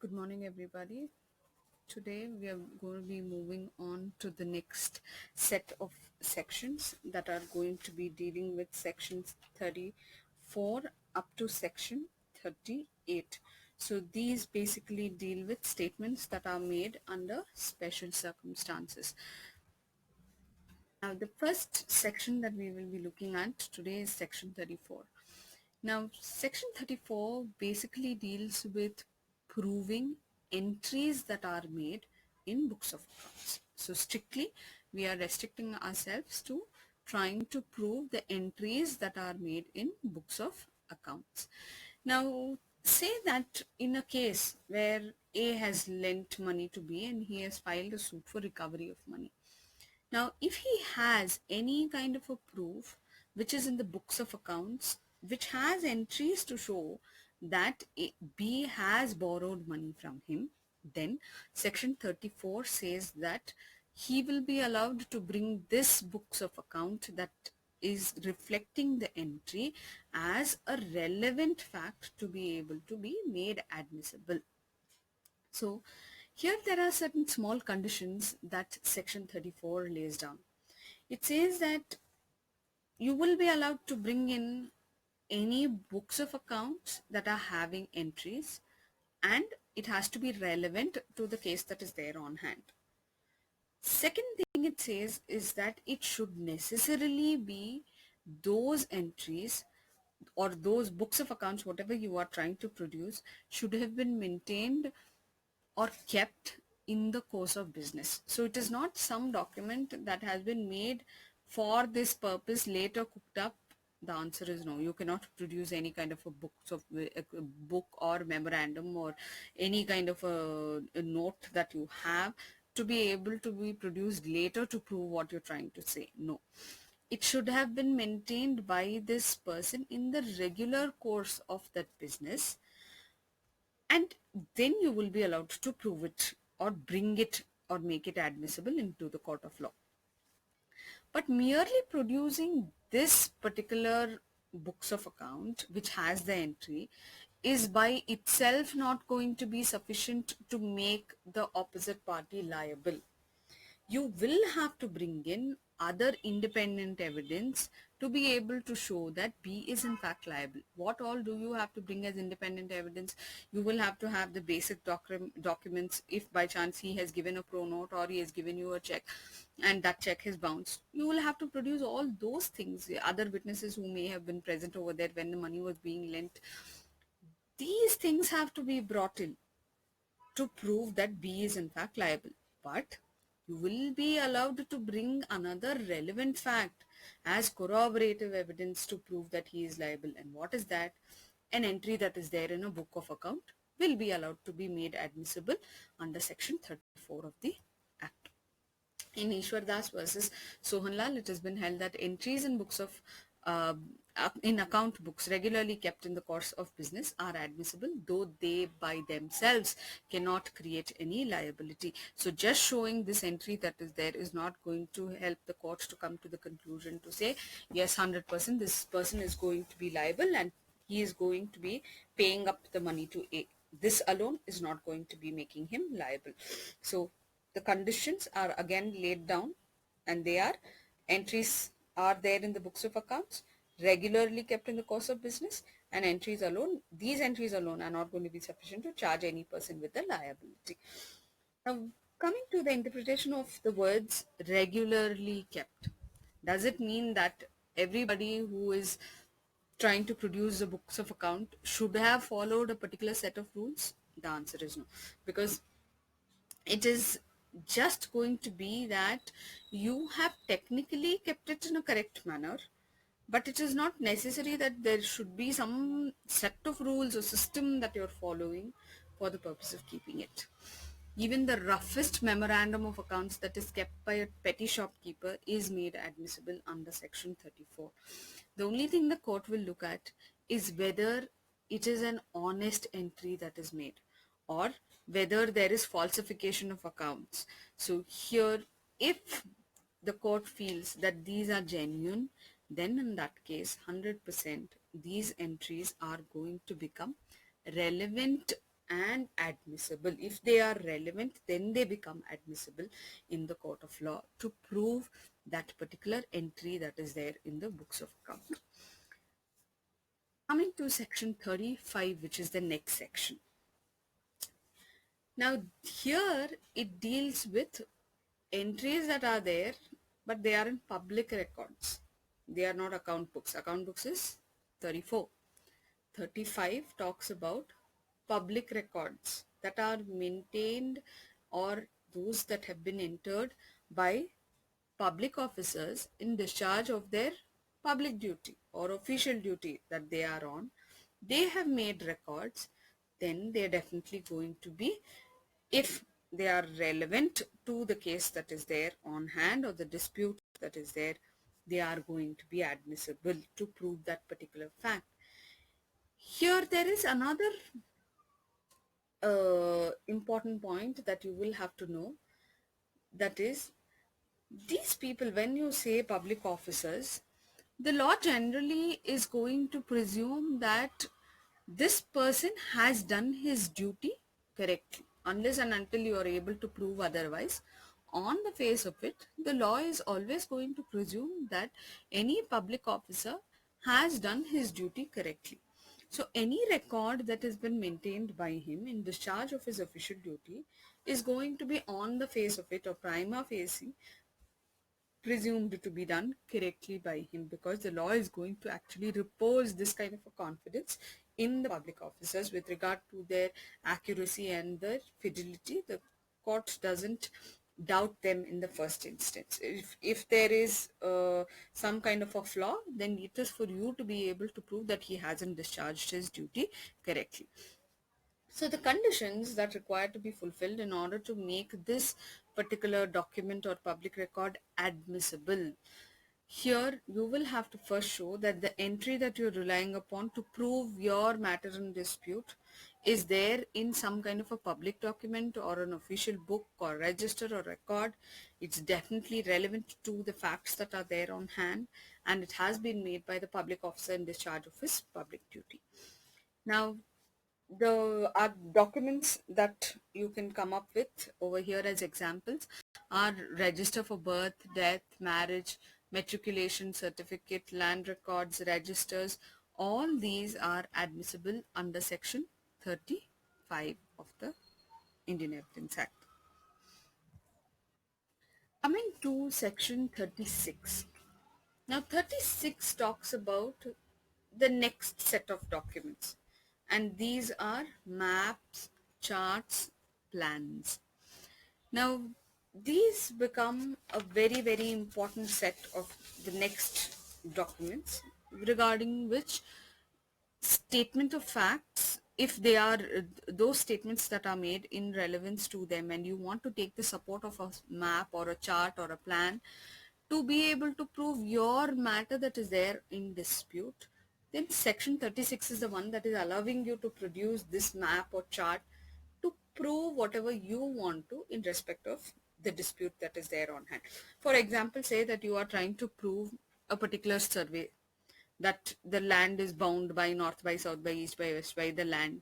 Good morning, everybody. Today we are going to be moving on to the next set of sections that are going to be dealing with sections 34 up to section 38. So these basically deal with statements that are made under special circumstances. Now, the first section that we will be looking at today is section 34. Now, section 34 basically deals with proving entries that are made in books of accounts. So strictly, we are restricting ourselves to trying to prove the entries that are made in books of accounts. Now, say that in a case where A has lent money to B and he has filed a suit for recovery of money. Now, if he has any kind of a proof which is in the books of accounts, which has entries to show that B has borrowed money from him, then section 34 says that he will be allowed to bring this books of account that is reflecting the entry as a relevant fact to be able to be made admissible. So here there are certain small conditions that section 34 lays down. It says that you will be allowed to bring in any books of accounts that are having entries, and it has to be relevant to the case that is there on hand. Second thing it says is that it should necessarily be those entries or those books of accounts, whatever you are trying to produce, should have been maintained or kept in the course of business. So it is not some document that has been made for this purpose, later cooked up. The answer is no. You cannot produce any kind of a book or memorandum or any kind of a note that you have to be able to be produced later to prove what you're trying to say. No. It should have been maintained by this person in the regular course of that business, and then you will be allowed to prove it or bring it or make it admissible into the court of law. But merely producing this particular books of account which has the entry is by itself not going to be sufficient to make the opposite party liable. You will have to bring in other independent evidence to be able to show that B is in fact liable. What all do you have to bring as independent evidence? You will have to have the basic documents. If by chance he has given a pro note or he has given you a check and that check has bounced, you will have to produce all those things. The other witnesses who may have been present over there when the money was being lent, these things have to be brought in to prove that B is in fact liable. But you will be allowed to bring another relevant fact as corroborative evidence to prove that he is liable. And what is that? An entry that is there in a book of account will be allowed to be made admissible under section 34 of the Act. In Ishwar Das versus Sohanlal, it has been held that entries in books of in account books regularly kept in the course of business are admissible, though they by themselves cannot create any liability. So just showing this entry that is there is not going to help the court to come to the conclusion to say, yes, 100% this person is going to be liable and he is going to be paying up the money to A. This alone is not going to be making him liable. So the conditions are again laid down, and they are: entries are there in the books of accounts, regularly kept in the course of business, and entries alone, these entries alone are not going to be sufficient to charge any person with a liability. Now, coming to the interpretation of the words regularly kept, does it mean that everybody who is trying to produce the books of account should have followed a particular set of rules? The answer is no, because it is just going to be that you have technically kept it in a correct manner, but it is not necessary that there should be some set of rules or system that you're following for the purpose of keeping it. Even the roughest memorandum of accounts that is kept by a petty shopkeeper is made admissible under section 34. The only thing the court will look at is whether it is an honest entry that is made or whether there is falsification of accounts. So here, if the court feels that these are genuine, then in that case 100% these entries are going to become relevant and admissible. If they are relevant, then they become admissible in the court of law to prove that particular entry that is there in the books of account. Coming to section 35, which is the next section. Now here it deals with entries that are there, but they are in public records. They are not account books. Account books is 34. 35 talks about public records that are maintained or those that have been entered by public officers in discharge of their public duty or official duty that they are on. They have made records, then they are definitely going to be, if they are relevant to the case that is there on hand or the dispute that is there, they are going to be admissible to prove that particular fact. Here there is another important point that you will have to know, that is, these people, when you say public officers, the law generally is going to presume that this person has done his duty correctly, unless and until you are able to prove otherwise. On the face of it, the law is always going to presume that any public officer has done his duty correctly. So any record that has been maintained by him in discharge of his official duty is going to be on the face of it or prima facie presumed to be done correctly by him, because the law is going to actually repose this kind of a confidence in the public officers with regard to their accuracy and their fidelity. The court doesn't doubt them in the first instance. If there is some kind of a flaw, then it is for you to be able to prove that he hasn't discharged his duty correctly. So the conditions that require to be fulfilled in order to make this particular document or public record admissible. Here you will have to first show that the entry that you're relying upon to prove your matter in dispute is there in some kind of a public document or an official book or register or record. It's definitely relevant to the facts that are there on hand, and it has been made by the public officer in discharge of his public duty. Now, the documents that you can come up with over here as examples are register for birth, death, marriage, matriculation certificate, land records, registers. All these are admissible under section 35 of the Indian Evidence Act. Coming to section 36. Now 36 talks about the next set of documents, and these are maps, charts, plans. Now these become a very important set of the next documents, regarding which statement of facts, if they are those statements that are made in relevance to them, and you want to take the support of a map or a chart or a plan to be able to prove your matter that is there in dispute, then section 36 is the one that is allowing you to produce this map or chart to prove whatever you want to in respect of the dispute that is there on hand. For example, say that you are trying to prove a particular survey, that the land is bound by north by south by east by west by the land,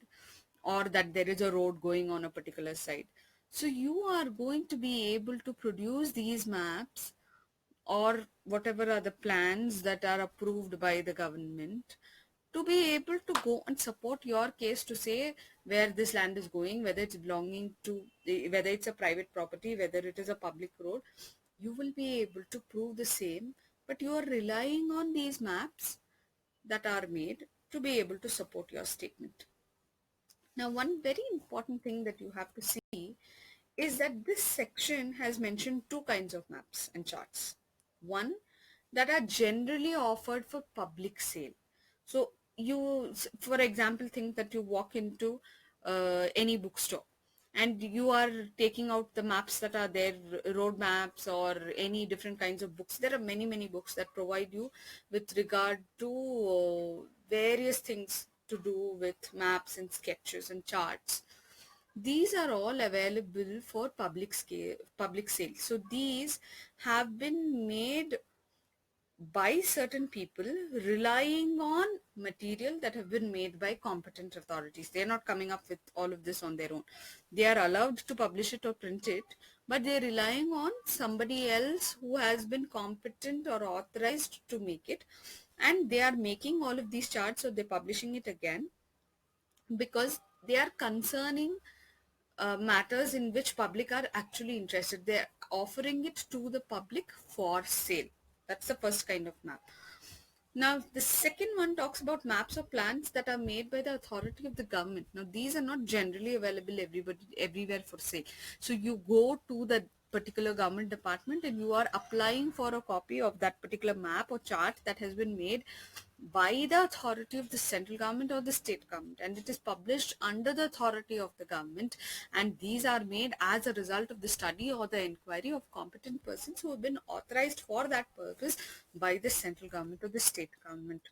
or that there is a road going on a particular side. So you are going to be able to produce these maps or whatever are the plans that are approved by the government to be able to go and support your case, to say where this land is going, whether it's belonging to whether it's a private property, whether it is a public road. You will be able to prove the same, but you are relying on these maps that are made to be able to support your statement. Now, one very important thing that you have to see is that this section has mentioned two kinds of maps and charts. One, that are generally offered for public sale. So you, for example, think that you walk into any bookstore and you are taking out the maps that are there, road maps or any different kinds of books. There are many books that provide you with regard to various things to do with maps and sketches and charts. These are all available for public sale. So these have been made by certain people relying on material that have been made by competent authorities. They're not coming up with all of this on their own. They are allowed to publish it or print it, but they're relying on somebody else who has been competent or authorized to make it, and they are making all of these charts, or they're publishing it again because they are concerning matters in which public are actually interested. They're offering it to the public for sale. That's the first kind of map. Now, the second one talks about maps or plans that are made by the authority of the government. Now, these are not generally available everywhere for sale. So you go to the particular government department and you are applying for a copy of that particular map or chart that has been made by the authority of the central government or the state government, and it is published under the authority of the government, and these are made as a result of the study or the inquiry of competent persons who have been authorized for that purpose by the central government or the state government.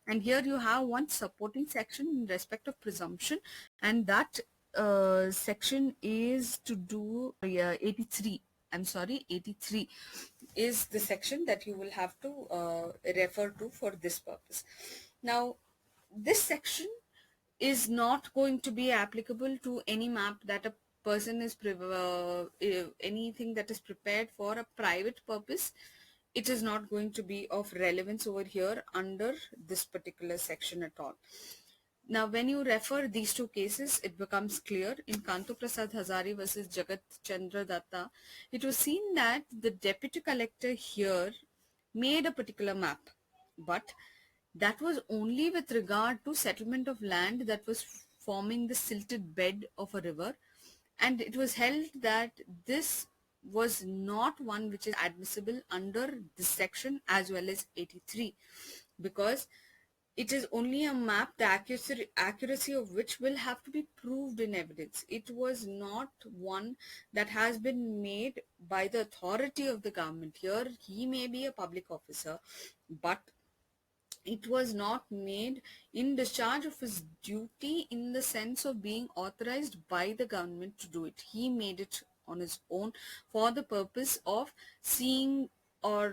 And here you have one supporting section in respect of presumption, and that section is to do 83. I'm sorry, 83 is the section that you will have to refer to for this purpose. Now, this section is not going to be applicable to any map that a person is anything that is prepared for a private purpose. It is not going to be of relevance over here under this particular section at all. Now, when you refer these two cases, it becomes clear. In Kanto Prasad Hazare versus Jagat Chandra Datta, it was seen that the deputy collector here made a particular map, but that was only with regard to settlement of land that was forming the silted bed of a river, and it was held that this was not one which is admissible under this section as well as 83, because it is only a map, the accuracy of which will have to be proved in evidence. It was not one that has been made by the authority of the government. Here, he may be a public officer, but it was not made in discharge of his duty in the sense of being authorized by the government to do it. He made it on his own for the purpose of seeing or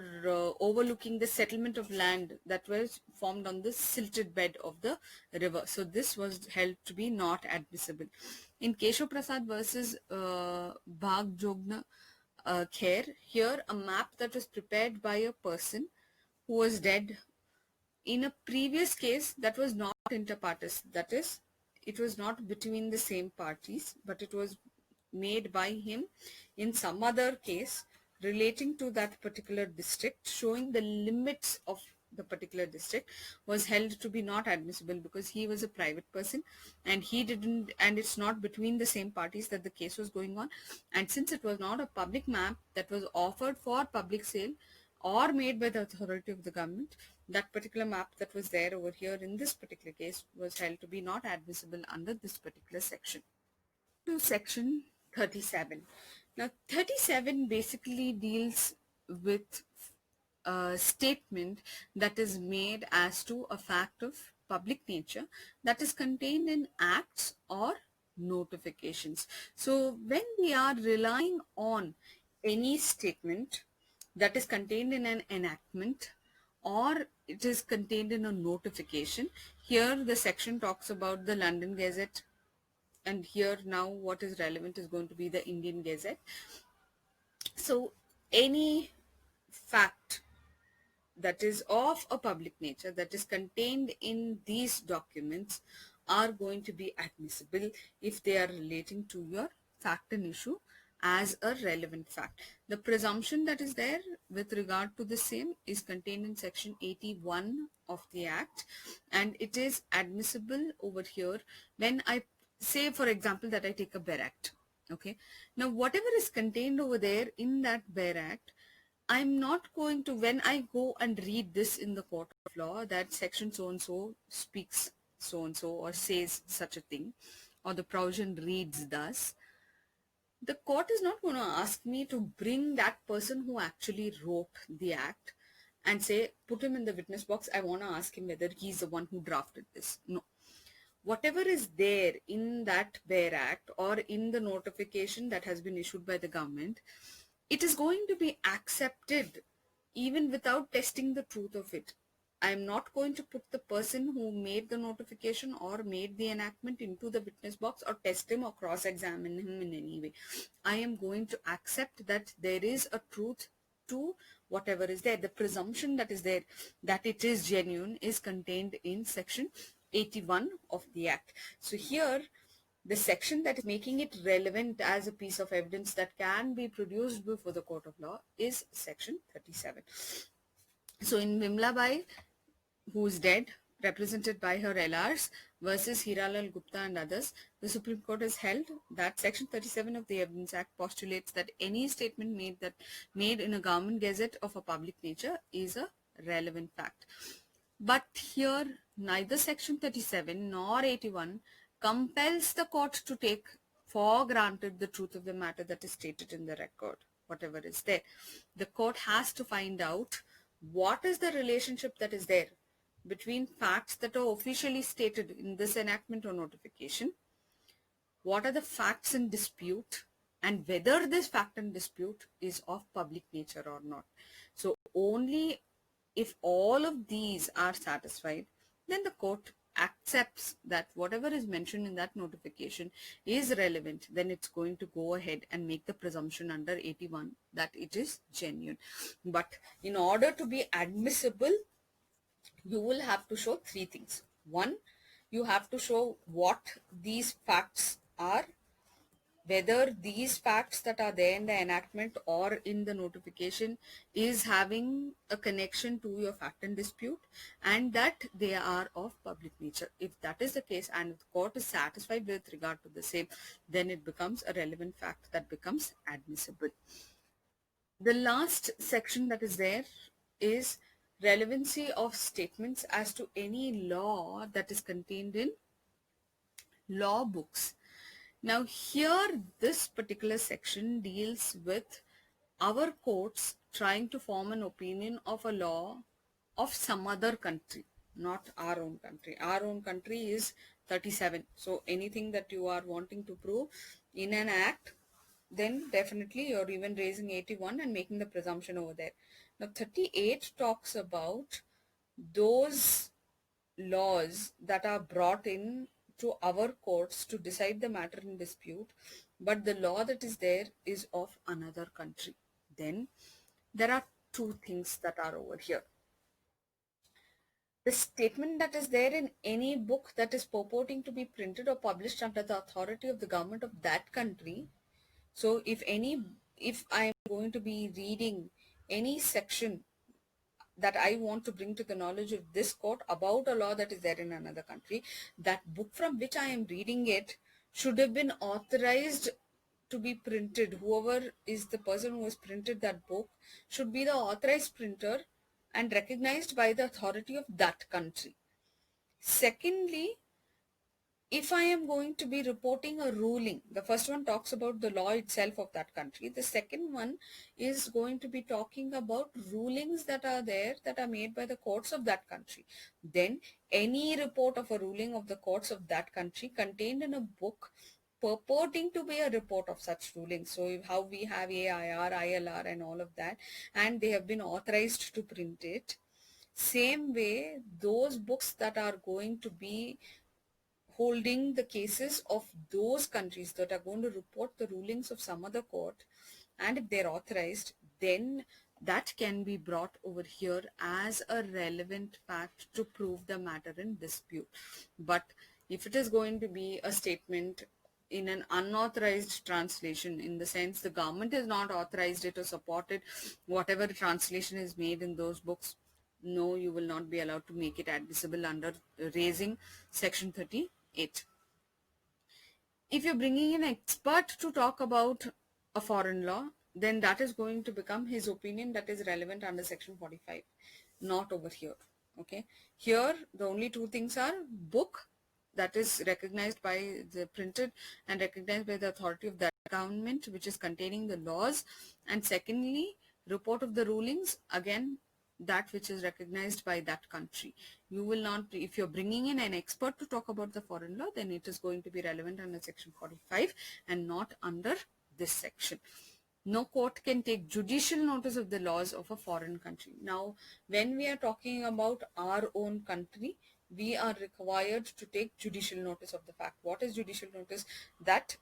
overlooking the settlement of land that was formed on the silted bed of the river. So this was held to be not admissible. In Keshav Prasad versus Bhag Jogna Khair, here a map that was prepared by a person who was dead in a previous case that was not inter partes, that is, it was not between the same parties, but it was made by him in some other case relating to that particular district, showing the limits of the particular district, was held to be not admissible because he was a private person and he didn't, and it's not between the same parties that the case was going on. And since it was not a public map that was offered for public sale or made by the authority of the government, that particular map that was there over here in this particular case was held to be not admissible under this particular section. To section 37. Now 37 basically deals with a statement that is made as to a fact of public nature that is contained in acts or notifications. So when we are relying on any statement that is contained in an enactment or it is contained in a notification, here the section talks about the London Gazette, and here now what is relevant is going to be the Indian Gazette. So any fact that is of a public nature that is contained in these documents are going to be admissible if they are relating to your fact and issue as a relevant fact. The presumption that is there with regard to the same is contained in section 81 of the Act, and it is admissible over here when I say, for example, that I take a Bare Act. Okay, now whatever is contained over there in that Bare Act, I'm not going to, when I go and read this in the court of law, that section so-and-so speaks so-and-so or says such a thing, or the provision reads thus, the court is not going to ask me to bring that person who actually wrote the act and say, put him in the witness box, I want to ask him whether he's the one who drafted this. No. Whatever is there in that Bare Act or in the notification that has been issued by the government, it is going to be accepted even without testing the truth of it. I am not going to put the person who made the notification or made the enactment into the witness box or test him or cross-examine him in any way. I am going to accept that there is a truth to whatever is there. The presumption that is there, that it is genuine, is contained in section 81 of the Act. So here, the section that is making it relevant as a piece of evidence that can be produced before the court of law is section 37. So in Vimla Bai, who is dead, represented by her LRs, versus Hiralal Gupta and others, the Supreme Court has held that Section 37 of the Evidence Act postulates that any statement made in a government gazette of a public nature is a relevant fact. But here, neither Section 37 nor 81 compels the court to take for granted the truth of the matter that is stated in the record, whatever is there. The court has to find out what is the relationship that is there between facts that are officially stated in this enactment or notification, what are the facts in dispute, and whether this fact in dispute is of public nature or not. So only if all of these are satisfied, then the court accepts that whatever is mentioned in that notification is relevant, then it's going to go ahead and make the presumption under 81 that it is genuine. But in order to be admissible, you will have to show three things. One, you have to show what these facts are, whether these facts that are there in the enactment or in the notification is having a connection to your fact and dispute, and that they are of public nature. If that is the case and the court is satisfied with regard to the same, then it becomes a relevant fact that becomes admissible. The last section that is there is relevancy of statements as to any law that is contained in law books. Now here, this particular section deals with our courts trying to form an opinion of a law of some other country, not our own country. Our own country is 37. So anything that you are wanting to prove in an act, then definitely you're even raising 81 and making the presumption over there. Now 38 talks about those laws that are brought in to our courts to decide the matter in dispute, but the law that is there is of another country. Then there are two things that are over here. The statement that is there in any book that is purporting to be printed or published under the authority of the government of that country. So if I am going to be reading any section that I want to bring to the knowledge of this court about a law that is there in another country, that book from which I am reading it should have been authorized to be printed. Whoever is the person who has printed that book should be the authorized printer and recognized by the authority of that country. Secondly, if I am going to be reporting a ruling, the first one talks about the law itself of that country. The second one is going to be talking about rulings that are there that are made by the courts of that country. Then any report of a ruling of the courts of that country contained in a book purporting to be a report of such rulings. So how we have AIR, ILR and all of that, and they have been authorized to print it. Same way, those books that are going to be holding the cases of those countries that are going to report the rulings of some other court, and if they're authorized, then that can be brought over here as a relevant fact to prove the matter in dispute. But if it is going to be a statement in an unauthorized translation, in the sense the government has not authorized it or supported whatever translation is made in those books, no, you will not be allowed to make it admissible under raising section 38. If you're bringing an expert to talk about a foreign law, then that is going to become his opinion that is relevant under section 45, not over here. Okay, here the only two things are book that is recognized by the printed and recognized by the authority of that government which is containing the laws, and secondly report of the rulings, again that which is recognized by that country. You will not, if you're bringing in an expert to talk about the foreign law, then it is going to be relevant under section 45 and not under this section. No court can take judicial notice of the laws of a foreign country. Now, when we are talking about our own country, we are required to take judicial notice of the fact. What is judicial notice? That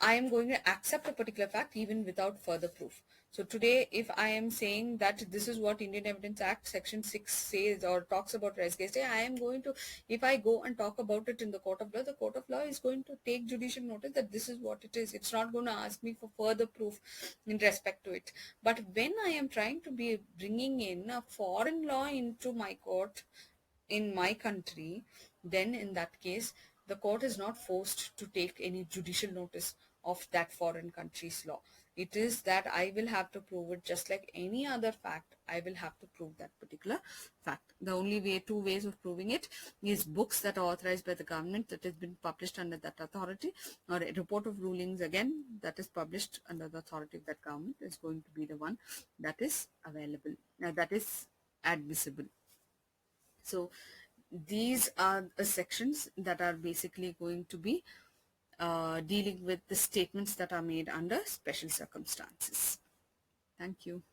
I am going to accept a particular fact even without further proof. So today, if I am saying that this is what Indian Evidence Act Section 6 says or talks about res gestae, I am going to, if I go and talk about it in the court of law, the court of law is going to take judicial notice that this is what it is. It's not going to ask me for further proof in respect to it. But when I am trying to be bringing in a foreign law into my court, in my country, then in that case, the court is not forced to take any judicial notice of that foreign country's law. It is that I will have to prove it just like any other fact. I will have to prove that particular fact. The only way, two ways of proving it is books that are authorized by the government that has been published under that authority, or a report of rulings again that is published under the authority of that government is going to be the one that is available, that is admissible. So these are the sections that are basically going to be dealing with the statements that are made under special circumstances. Thank you.